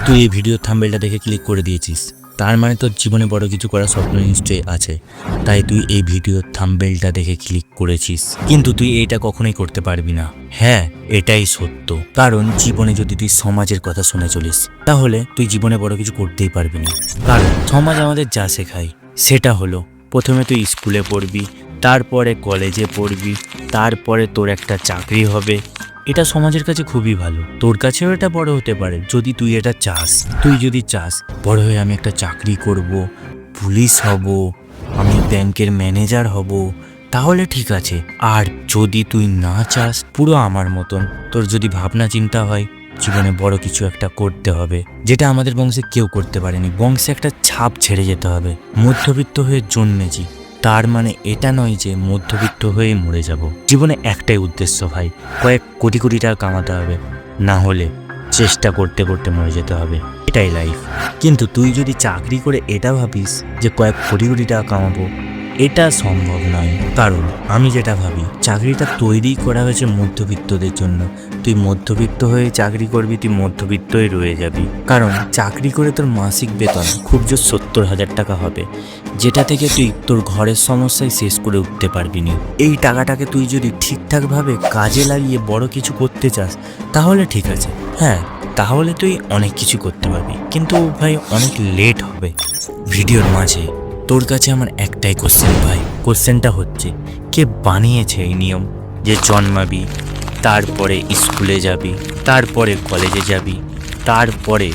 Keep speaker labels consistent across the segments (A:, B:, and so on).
A: তুই এই ভিডিও থাম্বনেলটা দেখে ক্লিক করে দিয়েছিস, তার মানে তোর জীবনে বড় কিছু করার স্বপ্ন নিশ্চয়ই আছে, তাই তুই এই ভিডিও থাম্বনেলটা দেখে ক্লিক করেছিস। কিন্তু তুই এটা কখনোই করতে পারবি না। হ্যাঁ, এটাই সত্য। কারণ জীবনে যদি তুই সমাজের কথা শুনে চলিস, তাহলে তুই জীবনে বড় কিছু করতেই পারবি না। কারণ সমাজ আমাদের যা শেখায় সেটা হলো, প্রথমে তুই স্কুলে পড়বি, তারপরে কলেজে পড়বি, তারপরে তোর একটা চাকরি হবে। এটা সমাজের কাছে খুবই ভালো, তোর কাছেও এটা বড় হতে পারে যদি তুই এটা চাস। তুই যদি চাস বড় হয়ে আমি একটা চাকরি করব, পুলিশ হব, আমি ব্যাংকের ম্যানেজার হব, তাহলে ঠিক আছে। আর যদি তুই না চাস, পুরো আমার মতন তোর যদি ভাবনা চিন্তা হয় জীবনে বড় কিছু একটা করতে হবে, যেটা আমাদের বংশে কেউ করতে পারেনি, বংশে একটা ছাপ ছেড়ে যেতে হবে। মধ্যবিত্ত হয়ে জন্মেছি তার মানে এটা নয় যে মধ্যবিত্ত হয়ে মরে যাব। জীবনে একটাই উদ্দেশ্য ভাই, কয়েক কোটি কোটি টাকা কামাতে হবে, না হলে চেষ্টা করতে করতে মরে যেতে হবে। এটাই লাইফ। কিন্তু তুই যদি চাকরি করে এটা ভাবিস যে কয়েক কোটি কোটি টাকা কামাবো, এটা সম্ভব নয়। কারণ আমি যেটা ভাবি, চাকরিটা তৈরি করা হয়েছে মধ্যবিত্তদের জন্য। তুই মধ্যবিত্ত হয়ে চাকরি করবি, তুই মধ্যবিত্তই রয়ে যাবি। কারণ চাকরি করে তোর মাসিক বেতন খুব জোর 70,000 টাকা হবে, যেটা থেকে তুই তোর ঘরের সমস্যায় শেষ করে উঠতে পারবি না। এই টাকাটাকে তুই যদি ঠিকঠাকভাবে কাজে লাগিয়ে বড় কিছু করতে চাস, তাহলে ঠিক আছে। হ্যাঁ, তাহলে তুই অনেক কিছু করতে পারবি, কিন্তু ভাই অনেক লেট হবে। ভিডিওর মাঝে তোর কাছে আমার একটাই কোশ্চেন ভাই, কোশ্চেনটা হচ্ছে কে বানিয়েছে এই নিয়ম যে জন্মাবি, তারপরে স্কুলে যাবি, তারপরে কলেজে যাবি, তারপরে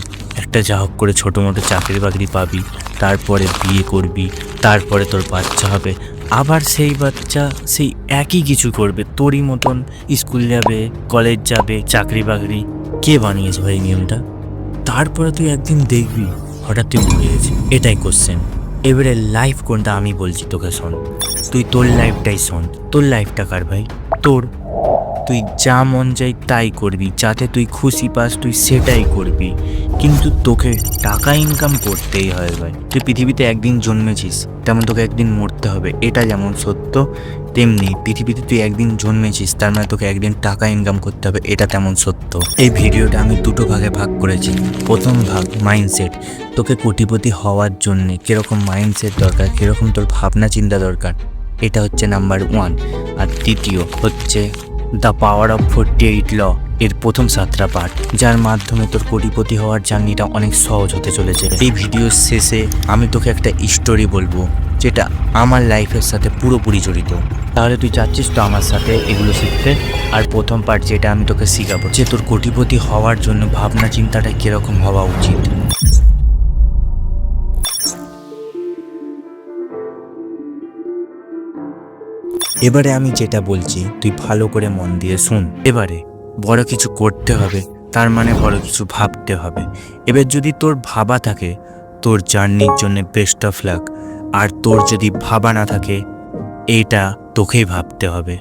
A: একটা যা হোক করে ছোটো মোটো চাকরি বাকরি পাবি, তারপরে বিয়ে করবি, তারপরে তোর বাচ্চা হবে, আবার সেই বাচ্চা সেই একই কিছু করবে তোরই মতন, স্কুল যাবে, কলেজ যাবে, চাকরি বাকরি। কে বানিয়েছে ভাই নিয়মটা? তারপরে তুই একদিন দেখবি হঠাৎ তুই ভুলে গেছিস। এটাই কোশ্চেন। এবারে লাইফ কোনটা আমি বলছি তোকে, শোন। তুই তোর লাইফটাই শোন। তোর লাইফটা কার ভাই? তোর। তুই যা মন চাই তাই করবি, যাতে তুই খুশি পাস তুই সেটাই করবি। কিন্তু তোকে টাকা ইনকাম করতেই হয় ভাই। তুই পৃথিবীতে একদিন জন্মেছিস, তেমন তোকে একদিন মরতে হবে। এটা যেমন সত্য, তেমনি পৃথিবীতে তুই একদিন জন্মেছিস, তার মানে তোকে একদিন টাকা ইনকাম করতে হবে, এটা তেমন সত্য। এই ভিডিওটা আমি দুটো ভাগে ভাগ করেছি। প্রথম ভাগ মাইন্ডসেট, তোকে কোটিপতি হওয়ার জন্যে কীরকম মাইন্ডসেট দরকার, কীরকম তোর ভাবনা চিন্তা দরকার, এটা হচ্ছে নাম্বার 1। আর দ্বিতীয় হচ্ছে দ্য পাওয়ার অফ 48 ল এর প্রথম 7টা পার্ট, যার মাধ্যমে তোর কোটিপতি হওয়ার জার্নিটা অনেক সহজ হতে চলেছে। এই ভিডিওর শেষে আমি তোকে একটা স্টোরি বলবো, যেটা আমার লাইফের সাথে পুরোপুরি জড়িত। তাহলে তুই চাচ্ছিস তো আমার সাথে এগুলো শিখতে? আর প্রথম পার্ট যেটা আমি তোকে শিখাবো, যে তোর কোটিপতি হওয়ার জন্য ভাবনা চিন্তাটা কীরকম হওয়া উচিত। এবারে আমি যেটা বলছি তুই ভালো করে মন দিয়ে শুন। এবারে বড় কিছু করতে হবে, তার মানে বড় কিছু ভাবতে হবে। এবার যদি তোর ভাবা থাকে, তোর জার্নির জন্য বেস্ট অফ লাক। আর তোর যদি ভাবা না থাকে, এইটা তোকেই ভাবতে হবে।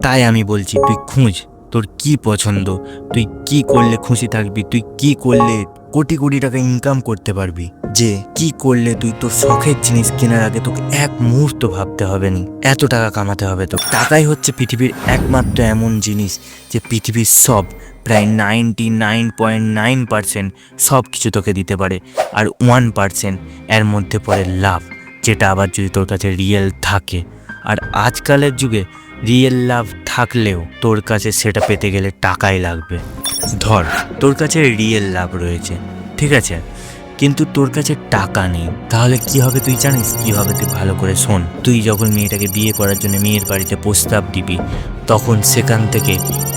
A: তাই আমি বলছি তুই খুঁজ তোর কি পছন্দ, তুই কি করলে খুশি থাকবি, তুই কি করলে কোটি কোটি টাকা ইনকাম করতে পারবি, যে কি করলে তুই তোর শখের জিনিস কেনার আগে তোকে এক মুহূর্ত ভাবতে হবে না এত টাকা কামাতে হবে। তো টাকাই হচ্ছে পৃথিবীর একমাত্র এমন জিনিস যে পৃথিবীর সব প্রায় 99.9% সব কিছু তোকে দিতে পারে। আর 1% এর মধ্যে পড়ে লাভ, যেটা আবার যদি তোর কাছে রিয়েল থাকে। আর আজকালের যুগে রিয়েল লাভ থাকলেও তোর কাছে সেটা পেতে গেলে টাকাই লাগবে। ধর তোর কাছে রিয়েল লাভ রয়েছে, ঠিক আছে, কিন্তু তোর কাছে টাকা নেই, তাহলে কি হবে তুই জানিস? কি হবে তুই ভালো করে শোন। তুই যখন মেয়েটাকে বিয়ে করার জন্য মেয়ের বাড়িতে প্রস্তাব দিবি, তখন সেখান থেকে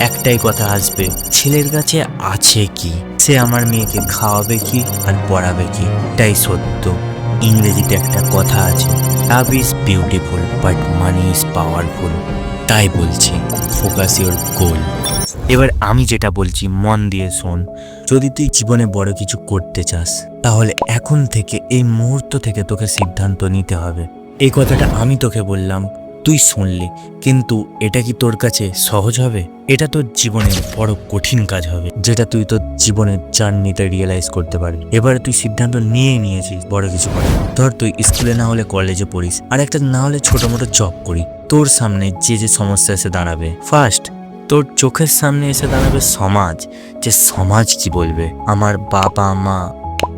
A: একটাই কথা আসবে, ছেলের কাছে আছে কি, সে আমার মেয়েকে খাওয়াবে কি আর পড়াবে কি। এটাই সত্য। ইংরেজিতে একটা কথা আছে, love is beautiful but money is powerful. তাই বলছি ফোকাস ইওর গোল। এবার আমি যেটা বলছি মন দিয়ে শোন। যদি তুই জীবনে বড় কিছু করতে চাস, তাহলে এখন থেকে এই মুহূর্ত থেকে তোকে সিদ্ধান্ত নিতে হবে। এই কথাটা আমি তোকে বললাম, তুই শুনলি, কিন্তু এটা কি তোর কাছে সহজ হবে? এটা তোর জীবনের বড় কঠিন কাজ হবে, যেটা তুই তোর জীবনের জার্নিতে রিয়েলাইজ করতে পারবি। এবারে তুই সিদ্ধান্ত নিয়েছিস বড় কিছু করার। ধর তুই স্কুলে না হলে কলেজে পড়িস, আর একটা না হলে ছোট মোটো জব করি। তোর সামনে যে যে সমস্যা এসে দাঁড়াবে, ফার্স্ট তোর চোখের সামনে এসে দাঁড়াবে সমাজ, যে সমাজ কি বলবে, আমার বাবা মা,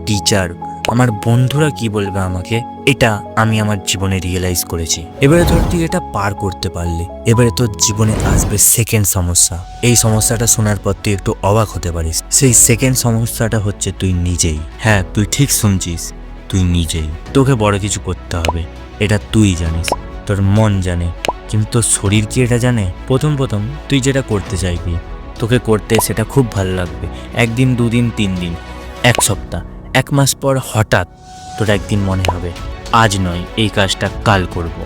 A: টিচার, আমার বন্ধুরা কি বলবে আমাকে, এটা আমি আমার জীবনে রিয়েলাইজ করেছি। এবারে ধর তুই এটা পার করতে পারলি, এবারে তোর জীবনে আসবে সেকেন্ড সমস্যা। এই সমস্যাটা শোনার পর তুই একটু অবাক হতে পারিস। সেই সেকেন্ড সমস্যাটা হচ্ছে তুই নিজেই। হ্যাঁ, তুই ঠিক শুনছিস, তুই নিজেই। তোকে বড় কিছু করতে হবে, এটা তুই জানিস, তোর মন জানে, কিন্তু তোর শরীর কি এটা জানে? প্রথম তুই যেটা করতে চাইবি, তোকে করতে সেটা খুব ভালো লাগবে। 1 দিন 2 দিন 3 দিন 1 সপ্তাহ 1 মাস পর হঠাৎ তোর একদিন মনে হবে আজ নয় এই কাজটা কাল করব।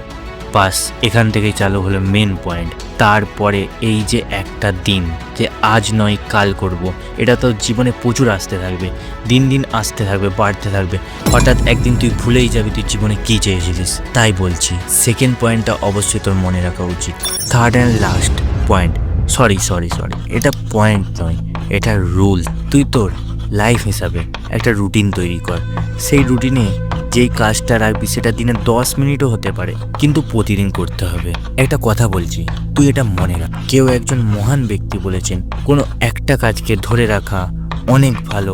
A: বাস এখান থেকেই চালু হলো মেন পয়েন্ট। তারপরে এই যে একটা দিন যে আজ নয় কাল করব, এটা তোর জীবনে প্রচুর আসতে থাকবে, দিন দিন আসতে থাকবে, বাড়তে থাকবে। হঠাৎ একদিন তুই ভুলেই যাবি তুই জীবনে কী চেয়েছিলিস। তাই বলছি সেকেন্ড পয়েন্টটা অবশ্যই তোর মনে রাখা উচিত। Third and last point, sorry এটা পয়েন্ট নয়, এটা রুল। তুই তোর লাইফ হিসাবে একটা রুটিন তৈরি কর। সেই রুটিনে যেই কাজটা রাখবি সেটা দিনে 10 মিনিটও হতে পারে, কিন্তু প্রতিদিন করতে হবে। একটা কথা বলছি, তুই এটা মনে রাখ। কেউ একজন মহান ব্যক্তি বলেছেন, কোনো একটা কাজকে ধরে রাখা অনেক ভালো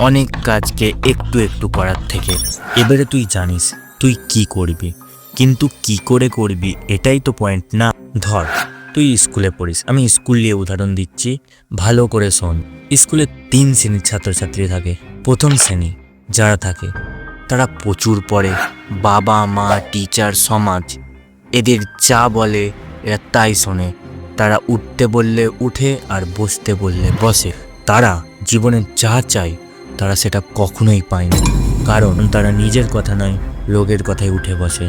A: অনেক কাজকে একটু একটু করার থেকে। এবারে তুই জানিস তুই কি করবি, কিন্তু কি করে করবি এটাই তো পয়েন্ট না। ধর তুই স্কুলে পড়িস, আমি স্কুল নিয়ে উদাহরণ দিচ্ছি, ভালো করে শোন। স্কুলে 3 শ্রেণীর ছাত্রছাত্রী থাকে। প্রথম শ্রেণী যারা থাকে তারা প্রচুর পড়ে, বাবা মা টিচার সমাজ এদের যা বলে এরা তাই শোনে। তারা উঠতে বললে উঠে আর বসতে বললে বসে। তারা জীবনে যা চায় তারা সেটা কখনোই পায় না, কারণ তারা নিজের কথা নয় লোকের কথায় উঠে বসে।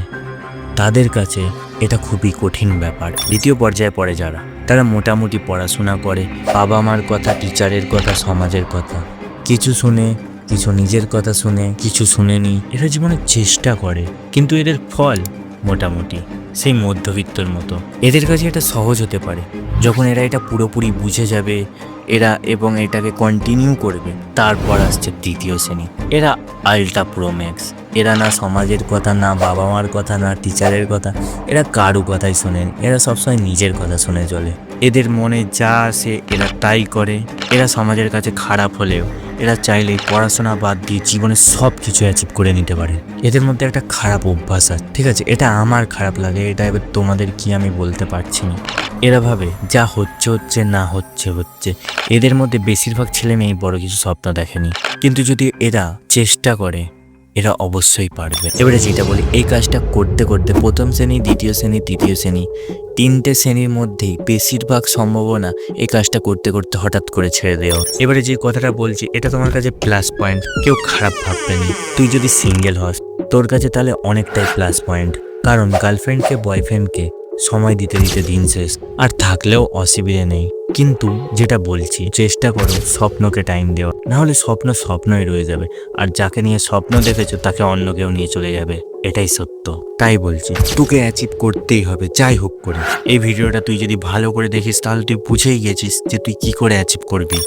A: তাদের কাছে এটা খুবই কঠিন ব্যাপার। দ্বিতীয় পর্যায়ে পড়ে যারা, তারা মোটামুটি পড়াশোনা করে, বাবা মার কথা, টিচারের কথা, সমাজের কথা কিছু শুনে, কিছু নিজের কথা শুনে, কিছু শুনেনি। এরা জীবনে চেষ্টা করে, কিন্তু এদের ফল মোটামুটি সেই মধ্যবিত্তর মতো। এদের কাছে এটা সহজ হতে পারে যখন এরা এটা পুরোপুরি বুঝে যাবে এরা এবং এটাকে কন্টিনিউ করবে। তারপর আসছে দ্বিতীয় শ্রেণী, এরা আল্ট্রা প্রো ম্যাক্স। এরা না সমাজের কথা, না বাবা মার কথা, না টিচারের কথা, এরা কারু কথাই শোনেন। এরা সবসময় নিজের কথা শুনে চলে। এদের মনে যা আসে এরা তাই করে। এরা সমাজের কাছে খারাপ হলেও এরা চাইলেই পড়াশোনা বাদ দিয়ে জীবনে সব কিছু অ্যাচিভ করে নিতে পারে। এদের মধ্যে একটা খারাপ অভ্যাস আছে, ঠিক আছে, এটা আমার খারাপ লাগে, এটা এবার তোমাদের কি আমি বলতে পারছি না। এরা ভাবে যা হচ্ছে না হচ্ছে। এদের মধ্যে বেশিরভাগ ছেলে মেয়ে বড় কিছু স্বপ্ন দেখেনি, কিন্তু যদি এরা চেষ্টা করে এরা অবশ্যই পারবে। এবারে যেটা বলি, এই কাজটা করতে করতে প্রথম শ্রেণী, দ্বিতীয় শ্রেণী, তৃতীয় শ্রেণী, 3টে শ্রেণীর মধ্যেই বেশিরভাগ সম্ভাবনা এই কাজটা করতে করতে হঠাৎ করে ছেড়ে দেওয়া। এবারে যে কথাটা বলছি এটা তোমার কাছে প্লাস পয়েন্ট, কেউ খারাপ ভাববে না। তুই যদি সিঙ্গেল হস তোর কাছে তাহলে অনেকটাই প্লাস পয়েন্ট, কারণ গার্লফ্রেন্ডকে বয়ফ্রেন্ডকে সময় দিতে দিতে দিন শেষ। আর থাকলেও অসুবিধে নেই, কিন্তু যেটা বলছি চেষ্টা করো স্বপ্নকে টাইম দেওয়া, না হলে স্বপ্ন স্বপ্নই রয়ে যাবে। আর যাকে নিয়ে স্বপ্ন দেখেছো তাকে অন্য কেউ নিয়ে চলে যাবে, এটাই সত্য। তাই বলছি তোকে অ্যাচিভ করতেই হবে যাই হোক করে। এই ভিডিওটা তুই যদি ভালো করে দেখিস তাহলে তুই বুঝেই গেছিস যে তুই কি করে অ্যাচিভ করবি।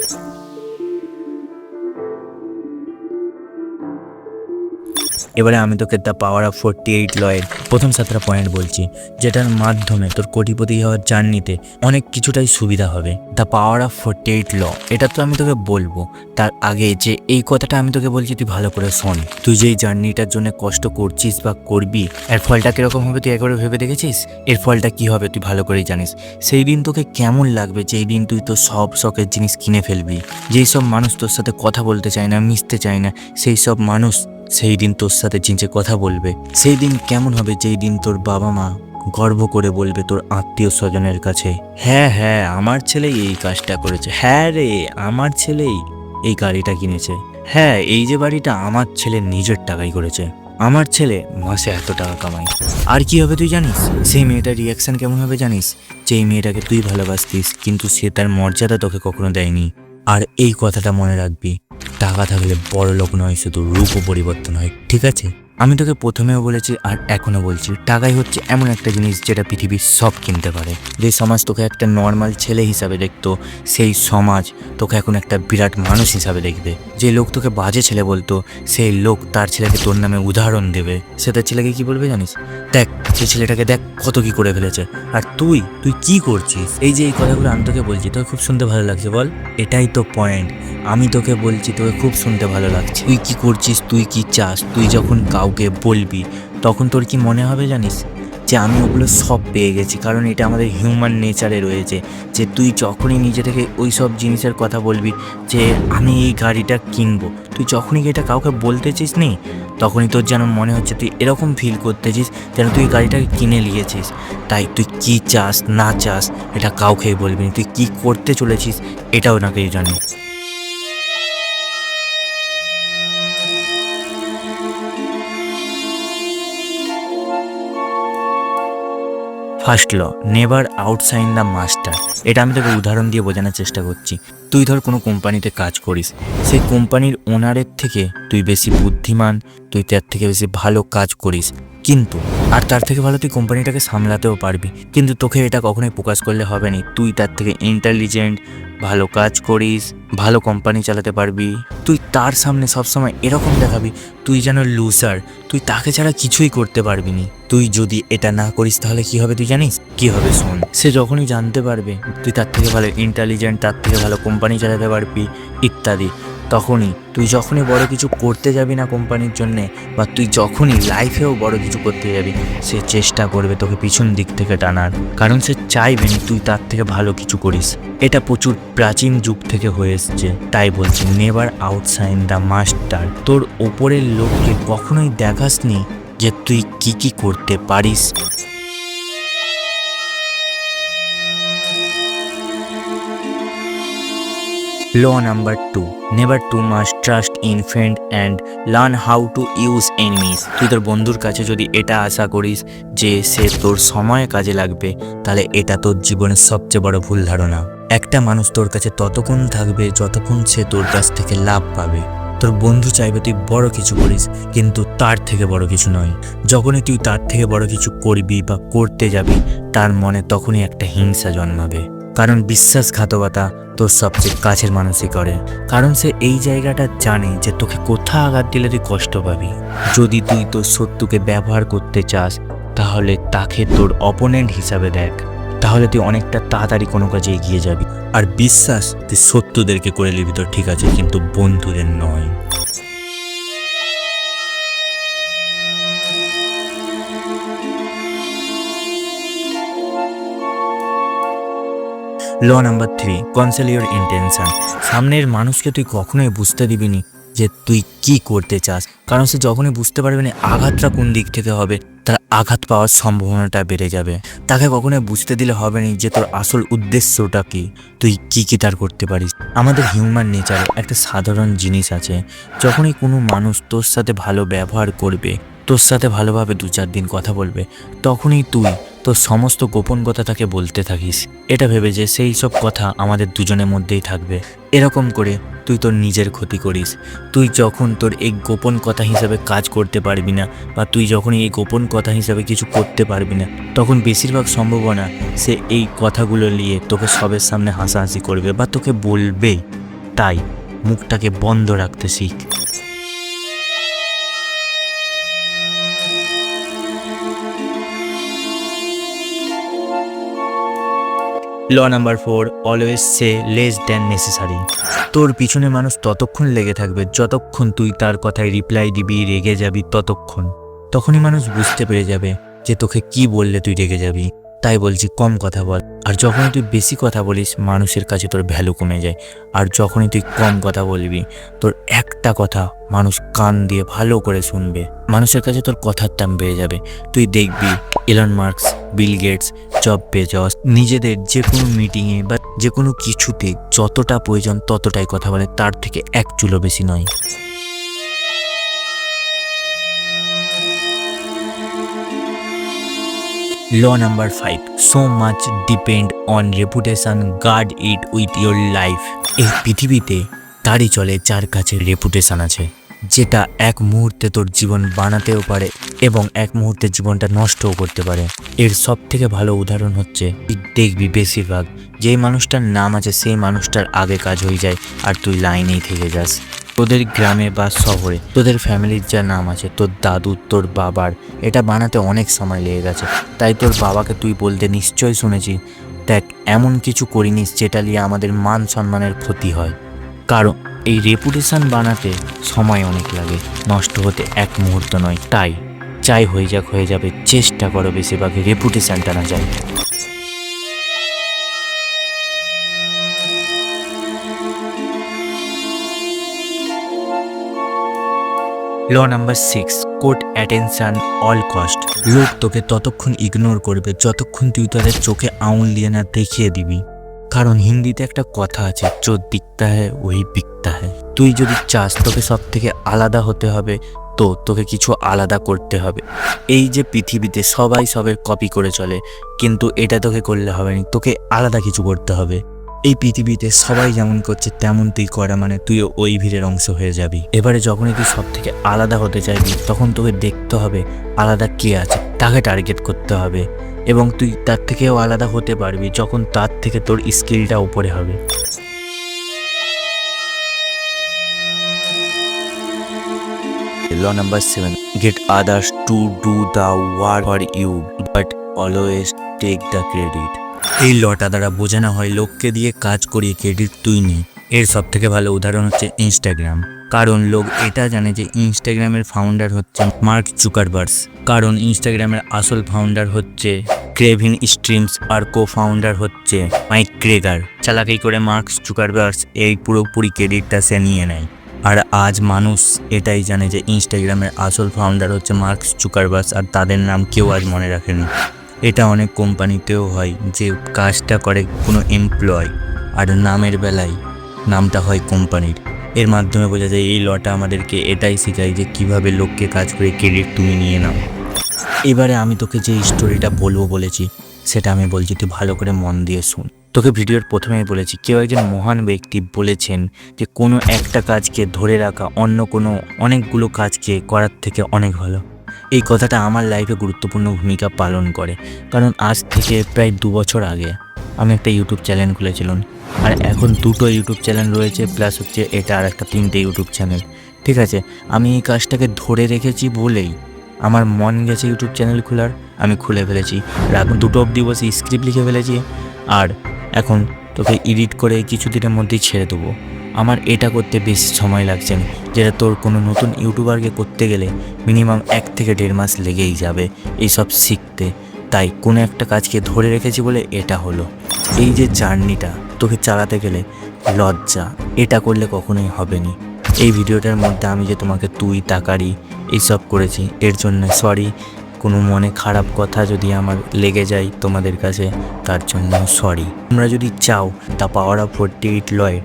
A: এবারে আমি তোকে দ্য পাওয়ার অফ 48 লয়ের প্রথম 7টা পয়েন্ট বলছি, যেটার মাধ্যমে তোর কোটিপতি হওয়ার জার্নিতে অনেক কিছুটাই সুবিধা হবে। দ্য পাওয়ার অফ 48 ল, এটা তো আমি তোকে বলবো, তার আগে যে এই কথাটা আমি তোকে বলছি তুই ভালো করে শোন। তুই যে এই জার্নিটার জন্য কষ্ট করছিস বা করবি, এর ফলটা কিরকম হবে তুই একবার ভেবে দেখেছিস? এর ফলটা কি হবে তুই ভালো করেই জানিস। সেই দিন তোকে কেমন লাগবে যেই দিন তুই তোর সব শখের জিনিস কিনে ফেলবি। যেই সব মানুষ তোর সাথে কথা বলতে চায় না, মিশতে চায় না, সেই সব মানুষ সেই দিন তোর সাথে চিনচে কথা বলবে। সেই দিন কেমন হবে যেই দিন তোর বাবা মা গর্ব করে বলবে তোর আত্মীয় স্বজনের কাছে, হ্যাঁ আমার ছেলেই এই কাজটা করেছে, হ্যাঁ রে আমার ছেলেই এই গাড়িটা কিনেছে, হ্যাঁ এই যে বাড়িটা আমার ছেলে নিজের টাকাই করেছে, আমার ছেলে মাসে এত টাকা কামায়। আর কি হবে তুই জানিস? সেই মেয়েটার রিয়াকশন কেমন হবে জানিস? যেই মেয়েটাকে তুই ভালোবাসতিস কিন্তু সে তার মর্যাদা তোকে কখনো দেয়নি। আর এই কথাটা মনে রাখবি, টাকা থাকলে বড় লোক নয়, শুধু রূপও পরিবর্তন হয়, ঠিক আছে? আমি তোকে প্রথমেও বলেছি আর এখনো বলছি, টাকাই হচ্ছে এমন একটা জিনিস যেটা পৃথিবীর সব কিনতে পারে। যে সমাজ তোকে একটা নর্মাল ছেলে হিসাবে দেখতো, সেই সমাজ তোকে এখন একটা বিরাট মানুষ হিসাবে দেখবে। যে লোক তোকে বাজে ছেলে বলতো, সেই লোক তার ছেলেকে তোর নামে উদাহরণ দেবে। সে তার ছেলেকে কি বলবে জানিস? দেখ সেই ছেলেটাকে দেখ কত কি করে ফেলেছে, আর তুই কি করছিস? এই যে এই কথাগুলো আমি তোকে বলছি, তোকে খুব শুনতে ভালো লাগছে বল? এটাই তো পয়েন্ট। আমি তোকে বলছি তোকে খুব শুনতে ভালো লাগছে। তুই কি করছিস, তুই কি চাস, তুই যখন কাউকে বলবি তখন তোর কি মনে হবে জানিস? যে আমি ওগুলো সব পেয়ে গেছি। কারণ এটা আমাদের হিউম্যান নেচারে রয়েছে যে তুই যখনই নিজে থেকে ওই সব জিনিসের কথা বলবি, যে আমি এই গাড়িটা কিনবো, তুই যখনই এটা কাউকে বলতেছিস নি, তখনই তোর যেন মনে হচ্ছে তুই এরকম ফিল করতেছিস যেন তুই গাড়িটাকে কিনে নিয়েছিস। তাই তুই কি চাস না চাস এটা কাউকেই বলবি না। তুই কি করতে চলেছিস এটাও না কেউ জানে। First law, never outshine the master. এটা আমি তোকে উদাহরণ দিয়ে বোঝানোর চেষ্টা করছি। তুই ধর কোনো কোম্পানিতে কাজ করিস, সেই কোম্পানির ওনারের থেকে তুই বেশি বুদ্ধিমান, তুই তার থেকে বেশি ভালো কাজ করিস, কিন্তু আর তার থেকে ভালো তুই কোম্পানিটাকে সামলাতেও পারবি। কিন্তু তোকে এটা কখনোই প্রকাশ করলে হবে না। তুই তার থেকে ইন্টেলিজেন্ট, ভালো কাজ করিস, ভালো কোম্পানি চালাতে পারবি। তুই তার সামনে সবসময় এরকম দেখাবি তুই যেন লুজার, তুই তাকে ছাড়া কিছুই করতে পারবি নি। তুই যদি এটা না করিস তাহলে কি হবে তুই জানিস? কি হবে শোন। সে যখনই জানতে পারবে তুই তার থেকে ভালো ইন্টেলিজেন্ট, তার থেকে ভালো কোম্পানি চালাতে পারবি ইত্যাদি, তখনই তুই যখনই বড় কিছু করতে যাবি না কোম্পানির জন্যে, বা তুই যখনই লাইফেও বড় কিছু করতে যাবি, সে চেষ্টা করবে তোকে পিছন দিক থেকে টানার। কারণ সে চাইবে না তুই তার থেকে ভালো কিছু করিস। এটা প্রচুর প্রাচীন যুগ থেকে হয়ে এসছে। তাই বলছি নেভার আউটসাইন দ্য মাস্টার। তোর ওপরের লোককে কখনোই দেখাসনি যে তুই কি করতে পারিস। Law number 2, never too much trust in friend and learn how to use enemies. তুই তোর বন্ধুর কাছে যদি এটা আশা করিস যে সে তোর সময়ে কাজে লাগবে, তাহলে এটা তোর জীবনের সবচেয়ে বড় ভুল ধারণা। একটা মানুষ তোর কাছে ততক্ষণ থাকবে যতক্ষণ সে তোর কাছ থেকে লাভ পাবে। তোর বন্ধু চাইবে তুই বড় কিছু করিস, কিন্তু তার থেকে বড় কিছু নয়। যখনই তুই তার থেকে বড় কিছু করবি বা করতে যাবি, তার মনে তখনই একটা হিংসা জন্মাবে। কারণ বিশ্বাসঘাতকতা তোর সবচেয়ে কাছের মানুষই করে। কারণ সে এই জায়গাটা জানে যে তোকে কোথা আঘাত দিলে তুই কষ্ট পাবি। যদি তুই তোর শত্রুকে ব্যবহার করতে চাস, তাহলে তাকে তোর অপোনেন্ট হিসাবে দেখ, তাহলে তুই অনেকটা তাড়াতাড়ি কোনো কাজে এগিয়ে যাবি। আর বিশ্বাস তুই শত্রুদেরকে করে নিবি তো ঠিক আছে, কিন্তু বন্ধুদের নয়। Law number 3, conceal your intention. সামনের মানুষকে তুই কখনোই বুঝতে দিবি নি যে তুই কি করতে চাস। কারণ সে যখনই বুঝতে পারবে না আঘাতটা কোন দিক থেকে হবে, তার আঘাত পাওয়ার সম্ভাবনাটা বেড়ে যাবে। তাকে কখনোই বুঝতে দিলে হবে না যে তোর আসল উদ্দেশ্যটা কি, তুই কি তার করতে পারিস। আমাদের হিউম্যান নেচারে একটা সাধারণ জিনিস আছে, যখনই কোনো মানুষ তোর সাথে ভালো ব্যবহার করবে, তোর সাথে ভালোভাবে 2-4 দিন কথা বলবে, তখনই তুই তোর সমস্ত গোপন কথা তাকে বলতে থাকিস, এটা ভেবে যে সেই সব কথা আমাদের দুজনের মধ্যেই থাকবে। এরকম করে তুই তোর নিজের ক্ষতি করিস। তুই যখন তোর এই গোপন কথা হিসাবে কাজ করতে পারবি না, বা তুই যখন এই গোপন কথা হিসাবে কিছু করতে পারবি না, তখন বেশিরভাগ সম্ভাবনা সে এই কথাগুলো নিয়ে তোকে সবের সামনে হাসাহাসি করবে বা তোকে বলবে। তাই মুখটাকে বন্ধ রাখতে শিখ। Law number 4, always say less than necessary. তোর পিছনে মানুষ ততক্ষণ লেগে থাকবে যতক্ষণ তুই তার কথায় রিপ্লাই দিবি, রেগে যাবি, তখনই মানুষ বুঝতে পেরে যাবে যে তোকে কি বললে তুই রেগে যাবি। তাই বলছি কম কথা বল। আর যখনই তুই বেশি কথা বলিস, মানুষের কাছে তোর ভ্যালু কমে যায়। আর যখনই তুই কম কথা বলবি, তোর একটা কথা মানুষ কান দিয়ে ভালো করে শুনবে, মানুষের কাছে তোর কথার দাম বেড়ে যাবে। তুই দেখবি Elon Musk, Bill Gates, Jeff Bezos নিজেদের যে কোনো মিটিংয়ে বা যে কোনো কিছুতে যতটা প্রয়োজন ততটাই কথা বলে, তার থেকে এক চুলো বেশি নয়। Law number 5, so much depend on reputation, guard it with your life. এই পৃথিবীতে তারই চলে যার কাছে রেপুটেশন আছে, যেটা এক মুহূর্তে তোর জীবন বানাতেও পারে এবং এক মুহূর্তে জীবনটা নষ্টও করতে পারে। এর সব থেকে ভালো উদাহরণ হচ্ছে, দেখবি বেশিরভাগ যেই মানুষটার নাম আছে সেই মানুষটার আগে কাজ হয়ে যায় আর তুই লাইনেই থেকে যাস। তোদের গ্রামে বা শহরে তোদের ফ্যামিলির যা নাম আছে, তোর দাদু তোর বাবার, এটা বানাতে অনেক সময় লেগে গেছে। তাই তোর বাবাকে তুই বলতে নিশ্চয়ই শুনেছি, দেখ এমন কিছু করিনিস যেটা নিয়ে আমাদের মান সম্মানের ক্ষতি হয়। কারণ এই রেপুটেশন বানাতে সময় অনেক লাগে, নষ্ট হতে এক মুহূর্ত নয়। তাই চাই হয়ে যাক হয়ে যাবে, চেষ্টা করো বেশিরভাগ রেপুটেশনটা না যায়। Law number 6, quote attention all cost. লোক তোকে ততক্ষণ ইগনোর করবে যতক্ষণ তুই তাদের চোখে আঙুল দিয়ে না দেখিয়ে দিবি। কারণ হিন্দিতে একটা কথা আছে, যো দিখতা হ্যায় ওই বিকতা হ্যায়। তুই যদি চাস তোকে সব থেকে আলাদা হতে হবে, তো তোকে কিছু আলাদা করতে হবে। এই যে পৃথিবীতে সবাই সবের কপি করে চলে, কিন্তু এটা তোকে করলে হবে না, তোকে আলাদা কিছু করতে হবে। এই পৃথিবীতে সবাই যেমন করছে তেমন তুই করা মানে তুই ওই ভিড়ের অংশ হয়ে যাবি। এবারে যখনই তুই সব থেকে আলাদা হতে চাইবি, তখন তোকে দেখতে হবে আলাদা কে আছে, তাকে টার্গেট করতে হবে। এবং তুই তার থেকেও আলাদা হতে পারবি যখন তার থেকে তোর স্কিলটা উপরে হবে। Law number 7, get others to do the work for you but always take the credit. এই লটা দ্বারা বোঝানো হয় লোককে দিয়ে কাজ করিয়ে ক্রেডিট তুই নে। এর সব থেকে ভালো উদাহরণ হচ্ছে ইনস্টাগ্রাম। কারণ লোক এটা জানে যে ইনস্টাগ্রামের ফাউন্ডার হচ্ছে মার্ক জুকারবার্গ। কারণ ইনস্টাগ্রামের আসল ফাউন্ডার হচ্ছে কেভিন স্ট্রিমস আর কো ফাউন্ডার হচ্ছে মাইক গ্রেগার। চালাকি করে মার্ক জুকারবার্গ এই পুরোপুরি ক্রেডিটটা সে নিয়ে নেয়। আর আজ মানুষ এটাই জানে যে ইনস্টাগ্রামের আসল ফাউন্ডার হচ্ছে মার্ক জুকারবার্গ, আর তাদের নাম কেউ আজ মনে রাখেনি। এটা অনেক কোম্পানিতেও হয় যে কাজটা করে কোনো এমপ্লয়, আর নামের বেলায় নামটা হয় কোম্পানির। এর মাধ্যমে বোঝা যায় এই লটা আমাদেরকে এটাই শেখায় যে কিভাবে লোককে কাজ করে ক্রেডিট তুমি নিয়ে নাও। এবারে আমি তোকে যে স্টোরিটা বলবো বলেছি সেটা আমি বলছি, তুই ভালো করে মন দিয়ে শুন। তোকে ভিডিওর প্রথমেই বলেছি, কেউ একজন মহান ব্যক্তি বলেছেন যে কোনো একটা কাজকে ধরে রাখা অন্য কোনো অনেকগুলো কাজকে করার থেকে অনেক ভালো। এই কথাটা আমার লাইফে গুরুত্বপূর্ণ ভূমিকা পালন করে। কারণ আজ থেকে প্রায় 2 বছর আগে আমি একটা ইউটিউব চ্যানেল খুলেছিলাম, আর এখন 2টো ইউটিউব চ্যানেল রয়েছে, প্লাস হচ্ছে এটা আর একটা 3টে ইউটিউব চ্যানেল। ঠিক আছে, আমি এই কাজটাকে ধরে রেখেছি বলেই আমার মন গেছে ইউটিউব চ্যানেল খোলার, আমি খুলে ফেলেছি। আর এখন 2টো অবধি বসে স্ক্রিপ্ট লিখে ফেলেছি, আর এখন তোকে এডিট করে কিছুদিনের মধ্যেই ছেড়ে দেবো। আমার এটা করতে বেশি সময় লাগছে না, যেটা তোর কোনো নতুন ইউটিউবারকে করতে গেলে মিনিমাম 1 থেকে 1.5 মাস লেগেই যাবে এইসব শিখতে। তাই কোনো একটা কাজকে ধরে রেখেছি বলে এটা হলো। এই যে জার্নিটা তোকে চালাতে গেলে লজ্জা, এটা করলে কখনোই হবে না। এই ভিডিওটার মধ্যে আমি যে তোমাকে তুই তাকারি এইসব করেছি, এর জন্য সরি। কোনো মনে খারাপ কথা যদি আমার লেগে যায় তোমাদের কাছে, তার জন্য সরি। তোমরা যদি চাও দ্য পাওয়ার অফ 48 লয়ের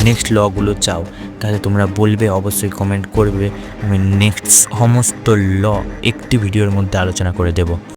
A: নেক্সট লগুলো চাও, তাহলে তোমরা বলবে, অবশ্যই কমেন্ট করবে। আমি নেক্সট সমস্ত ল একটি ভিডিওর মধ্যে আলোচনা করে দেব।